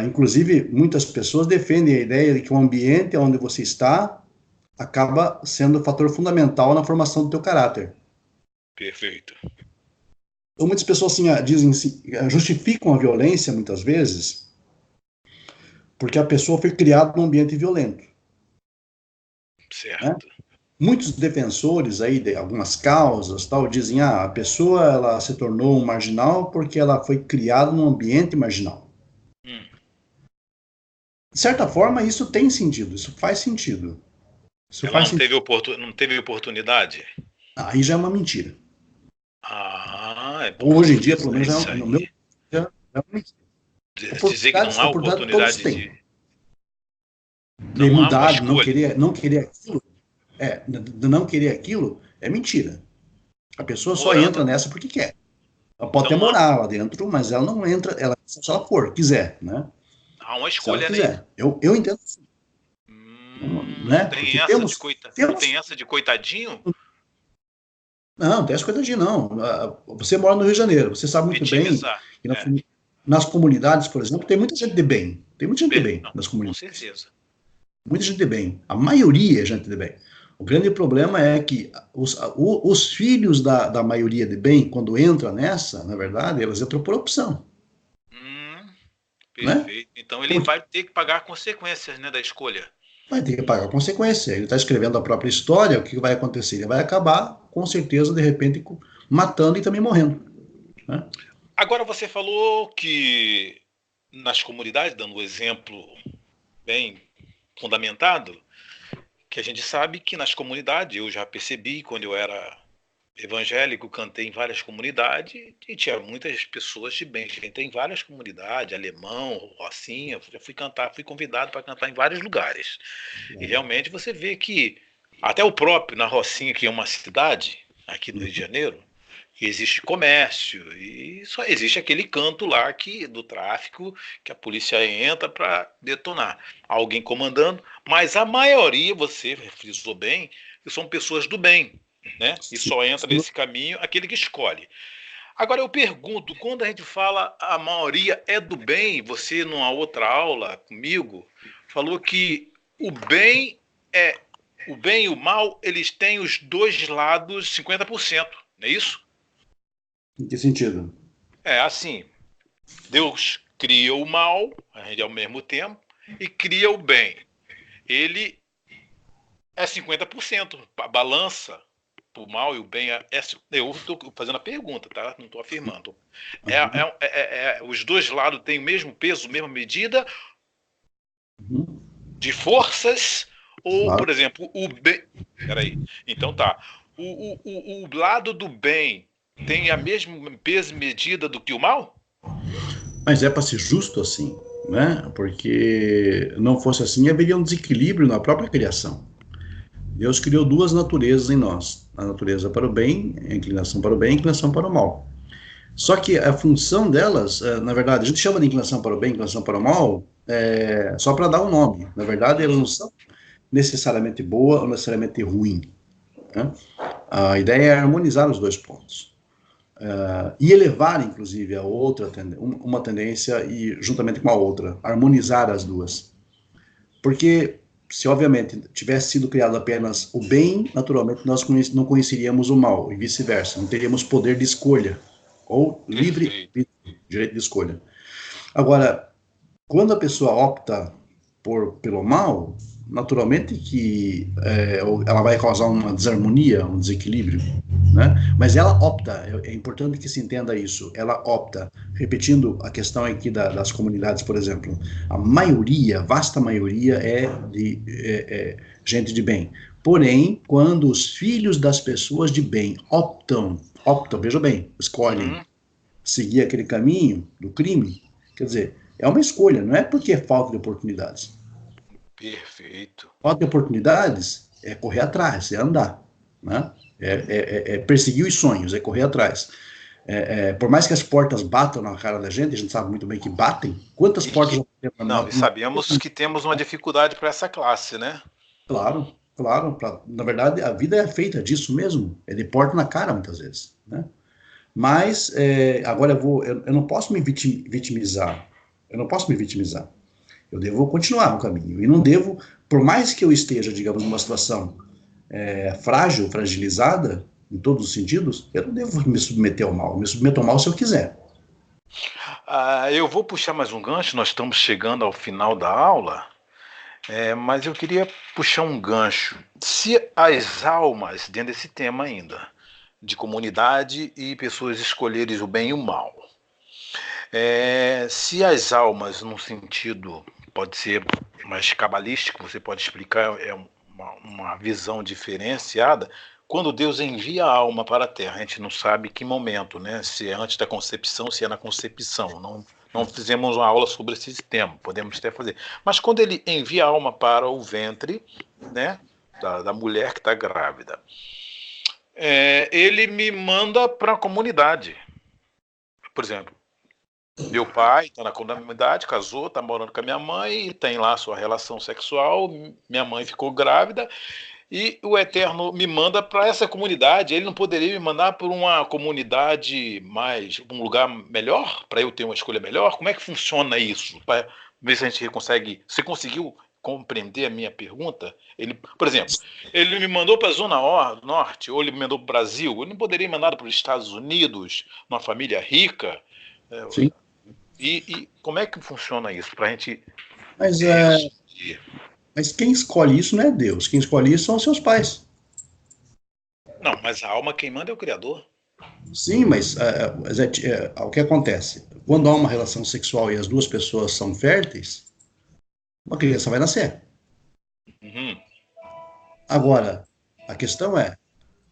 Inclusive, muitas pessoas defendem a ideia de que o ambiente onde você está acaba sendo um fator fundamental na formação do teu caráter. Perfeito. Então, muitas pessoas assim, dizem, justificam a violência, muitas vezes, porque a pessoa foi criada num ambiente violento. Né? Certo. Muitos defensores aí de algumas causas tal dizem a pessoa ela se tornou um marginal porque ela foi criada num ambiente marginal. De certa forma, isso tem sentido, isso faz sentido. Isso Ela faz sentido. não teve oportunidade? Aí já é uma mentira. É bom Hoje em dia, pelo frisar menos, isso no meu aí. é uma mentira. Dizer que não há Oportunidade todos oportunidade têm. De não há uma mudar, de escolha. não querer aquilo, de não querer aquilo, é mentira. A pessoa só Morando, entra nessa porque quer. Ela pode até então morar lá dentro, mas ela não entra, se ela for, quiser, né? há uma Se ela escolha, né? quiser. Eu entendo assim, Não né? tem Porque essa não temos tem essa de coitadinho? não, tem essa coisa de não. Você mora no Rio de Janeiro, você sabe muito bem Vitimizar. que nas comunidades, por exemplo, tem muita gente de bem. Tem muita gente de bem Não, nas com comunidades. certeza. Muita gente de bem. A maioria é gente de bem. O grande problema é que os filhos da maioria de bem, quando entra nessa, na verdade, elas entram por opção. Né? Perfeito. Então ele Porque vai ter que pagar consequências, né, da escolha. vai ter que pagar a consequência. Ele está escrevendo a própria história, o que vai acontecer? Ele vai acabar, com certeza, de repente, matando e também morrendo. Né? Agora você falou que nas comunidades, dando um exemplo bem fundamentado, que a gente sabe que nas comunidades, eu já percebi quando eu era evangélico, cantei em várias comunidades e tinha muitas pessoas de bem. Cantei em várias comunidades, alemão, rocinha, já fui convidado para cantar em vários lugares. E realmente você vê que até o próprio na Rocinha, que é uma cidade aqui no Rio de Janeiro, que existe comércio e só existe aquele canto lá do tráfico que a polícia entra para detonar. Alguém comandando, mas a maioria, você frisou bem, são pessoas do bem, né? E só entra nesse caminho aquele que escolhe. Agora eu pergunto, quando a gente fala a maioria é do bem, você numa outra aula comigo falou que o bem e o mal, eles têm os dois lados 50%, não é isso? Em que sentido? É assim, Deus cria o mal, ao mesmo tempo, e cria o bem. Ele é 50%, a balança o mal e o bem eu estou fazendo a pergunta, tá? Não estou afirmando. Os dois lados têm o mesmo peso, mesma medida de forças, ou, Claro. por exemplo, o bem. Peraí. Então tá. O lado do bem tem a mesma peso e medida do que o mal? Mas é para ser justo assim, né? Porque não fosse assim, haveria um desequilíbrio na própria criação. Deus criou duas naturezas em nós: a natureza para o bem, a inclinação para o bem e a inclinação para o mal. Só que a função delas, na verdade, a gente chama de inclinação para o bem, inclinação para o mal, só para dar um nome. Na verdade, elas não são necessariamente boa ou necessariamente ruim, né? A ideia é harmonizar os dois pontos. E elevar, inclusive, a outra, uma tendência e, juntamente com a outra, harmonizar as duas. Porque, se obviamente tivesse sido criado apenas o bem, naturalmente nós não conheceríamos o mal, e vice-versa. Não teríamos poder de escolha, ou livre Perfeito. direito de escolha. Agora, quando a pessoa opta pelo mal, naturalmente que ela vai causar uma desarmonia, um desequilíbrio, né? Mas ela opta, é importante que se entenda isso, ela opta, repetindo a questão aqui das comunidades, por exemplo, a maioria, vasta maioria é de gente de bem. Porém, quando os filhos das pessoas de bem optam, veja bem, escolhem Uhum. seguir aquele caminho do crime, quer dizer, é uma escolha, não é porque é falta de oportunidades. Perfeito. Falta de oportunidades é correr atrás, é andar, né? É perseguir os sonhos, é correr atrás. Por mais que as portas batam na cara da gente, a gente sabe muito bem que batem. Quantas E portas que já bateram não, e sabemos que temos uma dificuldade para essa classe, né? Claro, claro. Na verdade, a vida é feita disso mesmo. É de porta na cara, muitas vezes, né? Mas, agora eu não posso me vitimizar. Eu não posso me vitimizar. Eu devo continuar no caminho. E não devo, por mais que eu esteja, digamos, numa situação frágil, fragilizada, em todos os sentidos, eu não devo me submeter ao mal. Eu me submeto ao mal se eu quiser. Eu vou puxar mais um gancho, nós estamos chegando ao final da aula, mas eu queria puxar um gancho. Se as almas, dentro desse tema ainda, de comunidade e pessoas escolherem o bem e o mal, se as almas, num sentido, pode ser mais cabalístico, você pode explicar, uma visão diferenciada. Quando Deus envia a alma para a Terra, a gente não sabe que momento, né? Se é antes da concepção, se é na concepção. Não fizemos uma aula sobre esse tema, podemos até fazer. Mas quando ele envia a alma para o ventre, né, da mulher que está grávida, ele me manda para a comunidade. Por exemplo, meu pai está na comunidade, casou, está morando com a minha mãe, tem lá a sua relação sexual, minha mãe ficou grávida, e o Eterno me manda para essa comunidade. Ele não poderia me mandar para uma comunidade mais, um lugar melhor, para eu ter uma escolha melhor? Como é que funciona isso? Para ver se a gente consegue. Você conseguiu compreender a minha pergunta? Ele, por exemplo, ele me mandou para a Zona Norte, ou ele me mandou para o Brasil. Ele não poderia me mandar para os Estados Unidos, numa família rica? Sim. E como é que funciona isso? Para a gente Mas, resumir. mas quem escolhe isso não é Deus. Quem escolhe isso são os seus pais. Não, mas a alma quem manda é o Criador. Sim, mas o que acontece? Quando há uma relação sexual e as duas pessoas são férteis, uma criança vai nascer. Uhum. Agora, a questão é,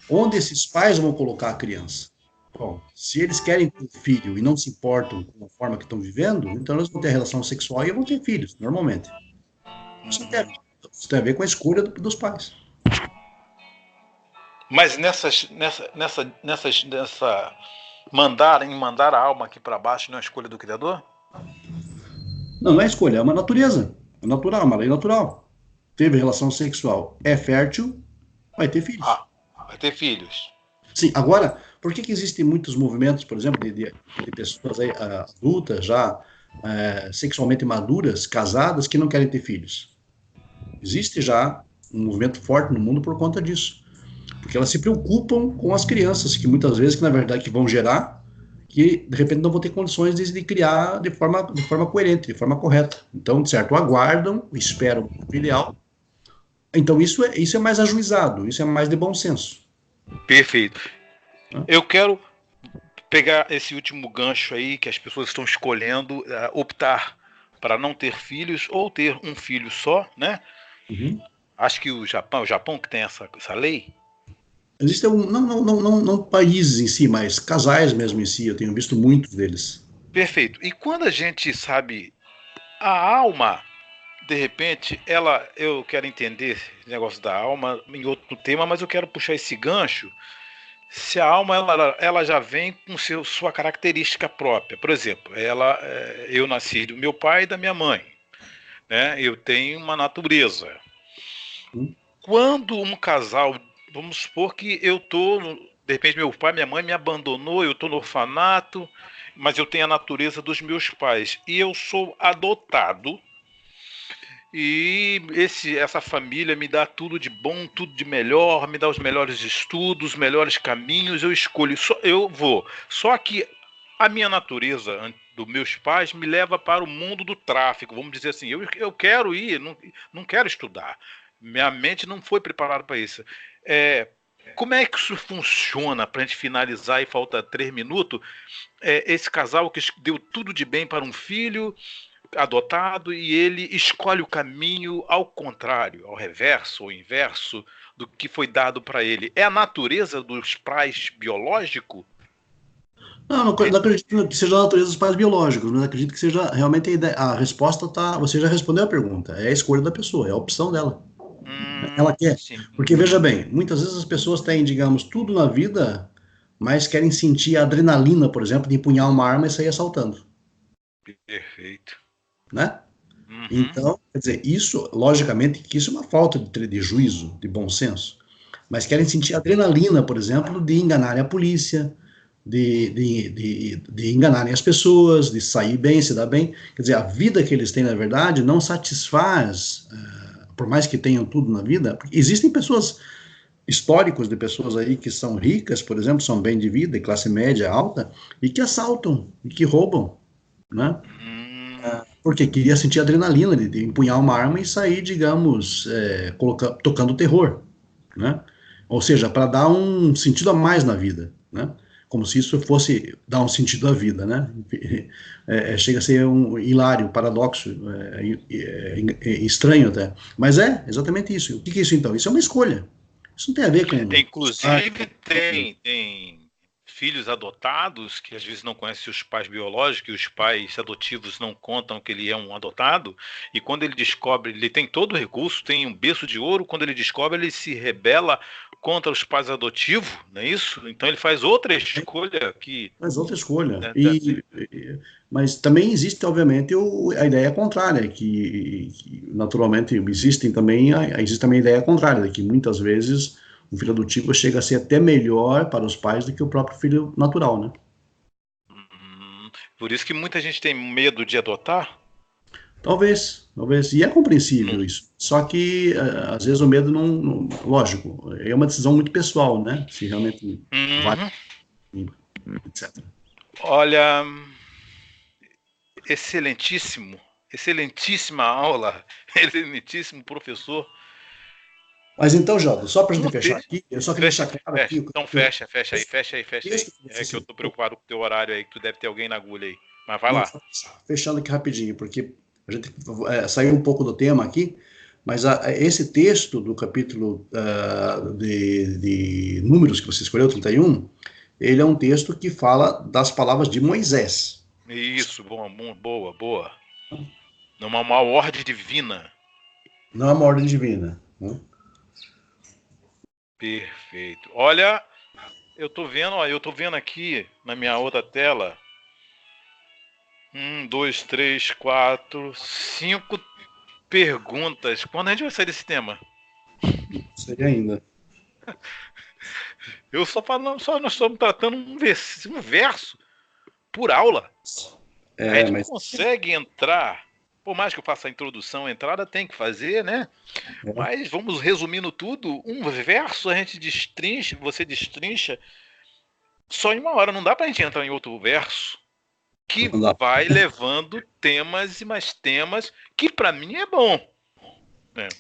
onde esses pais vão colocar a criança? Bom, se eles querem ter um filho e não se importam com a forma que estão vivendo, então eles vão ter relação sexual e vão ter filhos, normalmente. Isso tem a ver, Uhum. isso tem a ver com a escolha dos pais. Mas nessa mandar a alma aqui para baixo não é a escolha do Criador? Não, não é escolha, é uma natureza. É natural, é uma lei natural. Teve relação sexual, é fértil, vai ter filhos. Ah, vai ter filhos. Sim, agora, por que existem muitos movimentos, por exemplo, de pessoas aí, adultas, já sexualmente maduras, casadas, que não querem ter filhos? Existe já um movimento forte no mundo por conta disso. Porque elas se preocupam com as crianças, que muitas vezes, que na verdade, que vão gerar, que de repente não vão ter condições de criar de forma coerente, de forma correta. Então, de certo, aguardam, esperam o ideal. Então, isso é mais ajuizado, isso é mais de bom senso. Perfeito. Né? Eu quero pegar esse último gancho aí que as pessoas estão escolhendo, optar para não ter filhos ou ter um filho só, né? Uhum. Acho que o Japão que tem essa lei. Existem não países em si, mas casais mesmo em si, eu tenho visto muitos deles. Perfeito. E quando a gente sabe, a alma, de repente, eu quero entender esse negócio da alma em outro tema, mas eu quero puxar esse gancho. Se a alma ela já vem com sua característica própria. Por exemplo, eu nasci do meu pai e da minha mãe, né? Eu tenho uma natureza. Hum? Quando um casal, vamos supor que de repente meu pai, minha mãe me abandonou, eu estou no orfanato, mas eu tenho a natureza dos meus pais e eu sou adotado. E essa família me dá tudo de bom, tudo de melhor, me dá os melhores estudos, os melhores caminhos, eu escolho, eu vou. Só que a minha natureza dos meus pais me leva para o mundo do tráfico, vamos dizer assim. Eu quero ir, não quero estudar. Minha mente não foi preparada para isso. Como é que isso funciona, para a gente finalizar e falta 3 minutos? Esse casal que deu tudo de bem para um filho adotado e ele escolhe o caminho ao contrário, ao reverso, ao inverso do que foi dado para ele. É a natureza dos pais biológico? Não acredito que seja a natureza dos pais biológicos, mas acredito que seja realmente a resposta tá. Você já respondeu a pergunta. É a escolha da pessoa, é a opção dela. Ela quer. Sim. Porque veja bem, muitas vezes as pessoas têm, digamos, tudo na vida, mas querem sentir a adrenalina, por exemplo, de empunhar uma arma e sair assaltando, Perfeito. né? Uhum. Então, quer dizer, isso, logicamente, que isso é uma falta de juízo, de bom senso. Mas querem sentir a adrenalina, por exemplo, de enganarem a polícia, de enganarem as pessoas, de sair bem, se dar bem. Quer dizer, a vida que eles têm, na verdade, não satisfaz, por mais que tenham tudo na vida. Existem pessoas, históricos de pessoas aí que são ricas, por exemplo, são bem de vida, de classe média alta, e que assaltam, e que roubam, né? Porque queria sentir a adrenalina de empunhar uma arma e sair, digamos, tocando terror, né? Ou seja, para dar um sentido a mais na vida, né? Como se isso fosse dar um sentido à vida, né? Chega a ser um hilário, paradoxo, estranho até. Mas é exatamente isso. O que é isso então? Isso é uma escolha. Isso não tem a ver com. Inclusive, tem filhos adotados que às vezes não conhecem os pais biológicos, e os pais adotivos não contam que ele é um adotado, e quando ele descobre, ele tem todo o recurso, tem um berço de ouro, quando ele descobre, ele se rebela contra os pais adotivos, não é isso? Então ele faz outra escolha que... Faz outra escolha. Mas também existe, obviamente, a ideia contrária, que naturalmente existe também a ideia contrária, que muitas vezes o filho adotivo chega a ser até melhor para os pais do que o próprio filho natural, né? Por isso que muita gente tem medo de adotar? Talvez. E é compreensível isso. Só que, às vezes, o medo não. Lógico, é uma decisão muito pessoal, né? Se realmente vale, etc. Olha, excelentíssima aula, excelentíssimo professor. Mas então, Jota, só para a gente fechar aqui, eu só queria deixar claro aqui... Então fecha aí. É que eu tô preocupado com o teu horário aí, que tu deve ter alguém na agulha aí. Mas vai lá. Fechando aqui rapidinho, porque a gente saiu um pouco do tema aqui, mas esse texto do capítulo de Números que você escolheu, 31, ele é um texto que fala das palavras de Moisés. Isso, boa. Não é uma ordem divina. Não é uma ordem divina. Né? Perfeito. Olha, eu tô vendo aqui na minha outra tela 1, 2, 3, 4, 5 perguntas. Quando a gente vai sair desse tema? Seria ainda. Eu só falo, nós estamos tratando um verso por aula. A gente não consegue entrar. Por mais que eu faça a introdução, a entrada tem que fazer, né? Mas vamos resumindo tudo. Um verso a gente destrincha, você destrincha só em uma hora. Não dá pra gente entrar em outro verso que vai levando temas e mais temas, que pra mim é bom.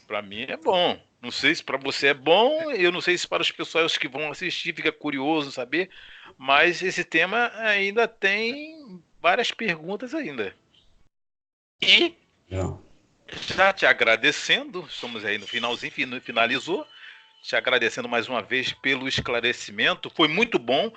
Pra mim é bom. Não sei se pra você é bom, eu não sei se para os pessoas que vão assistir fica curioso saber, mas esse tema ainda tem várias perguntas ainda. E já te agradecendo, estamos aí no finalzinho, finalizou, te agradecendo mais uma vez pelo esclarecimento, foi muito bom,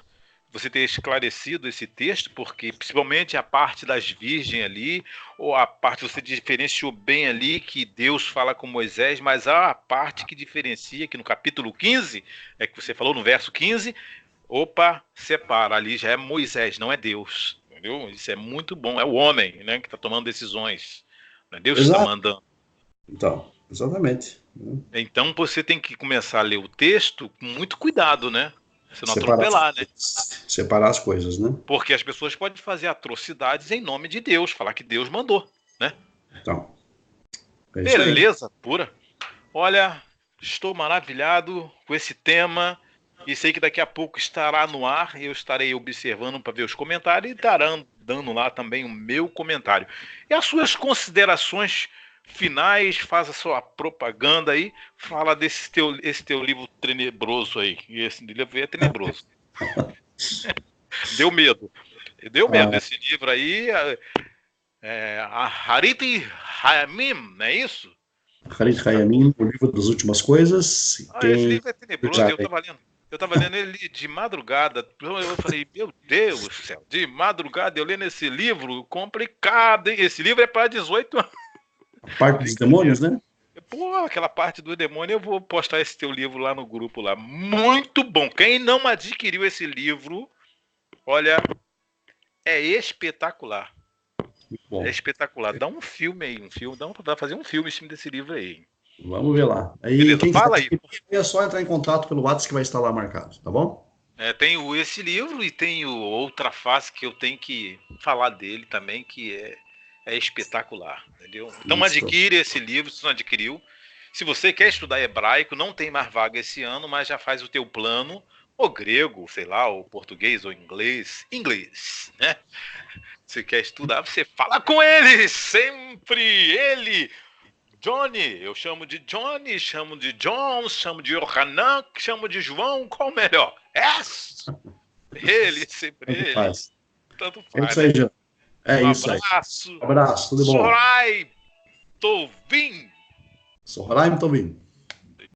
você ter esclarecido esse texto, porque principalmente a parte das virgens ali, ou a parte você diferenciou bem ali, que Deus fala com Moisés, mas há a parte que diferencia, que no capítulo 15, é que você falou no verso 15, opa, separa, ali já é Moisés, não é Deus, entendeu? Isso é muito bom, é o homem, né, que está tomando decisões, não é Deus que está Exato. mandando. Então, exatamente. Então você tem que começar a ler o texto com muito cuidado, né? Você não Separar, atropelar, né? separar as coisas, né? Porque as pessoas podem fazer atrocidades em nome de Deus, falar que Deus mandou, né? Então, é isso aí. Beleza pura. Olha, estou maravilhado com esse tema e sei que daqui a pouco estará no ar. Eu estarei observando para ver os comentários e estarão dando lá também o meu comentário. E as suas considerações finais, faz a sua propaganda aí, fala esse teu livro tenebroso aí. Esse livro é tenebroso. Deu medo. Deu medo. Esse livro aí a Harith Hayamim, não é isso? Harith Hayamim, o livro das últimas coisas. Esse livro é tenebroso. Eu tava lendo ele de madrugada. Eu falei, meu Deus do céu, de madrugada eu lendo esse livro, complicado, hein? Esse livro é para 18 anos. A parte dos demônios, né? Pô, aquela parte do demônio, eu vou postar esse teu livro lá no grupo lá. Muito bom. Quem não adquiriu esse livro, olha, é espetacular. Bom, É espetacular. Dá um filme aí, dá pra fazer um filme em cima desse livro aí. vamos ver lá. Aí, Beleza, quem fala aí. É só entrar em contato pelo WhatsApp que vai estar lá marcado, tá bom? Tenho esse livro e tenho outra face que eu tenho que falar dele também, que é espetacular, entendeu? Então adquire esse livro, se não adquiriu. Se você quer estudar hebraico, não tem mais vaga esse ano, mas já faz o teu plano, ou grego, sei lá, ou português, ou inglês, né? Se quer estudar, você fala com ele, sempre ele. Johnny, eu chamo de Johnny, chamo de John, chamo de Yohanan, chamo de João, qual o melhor? Ele, sempre ele. Faz. Tanto É faz, isso aí, Jean. É Um isso aí. abraço. Um abraço, tudo bom? Sorai Tovim. Sohraim Tovim.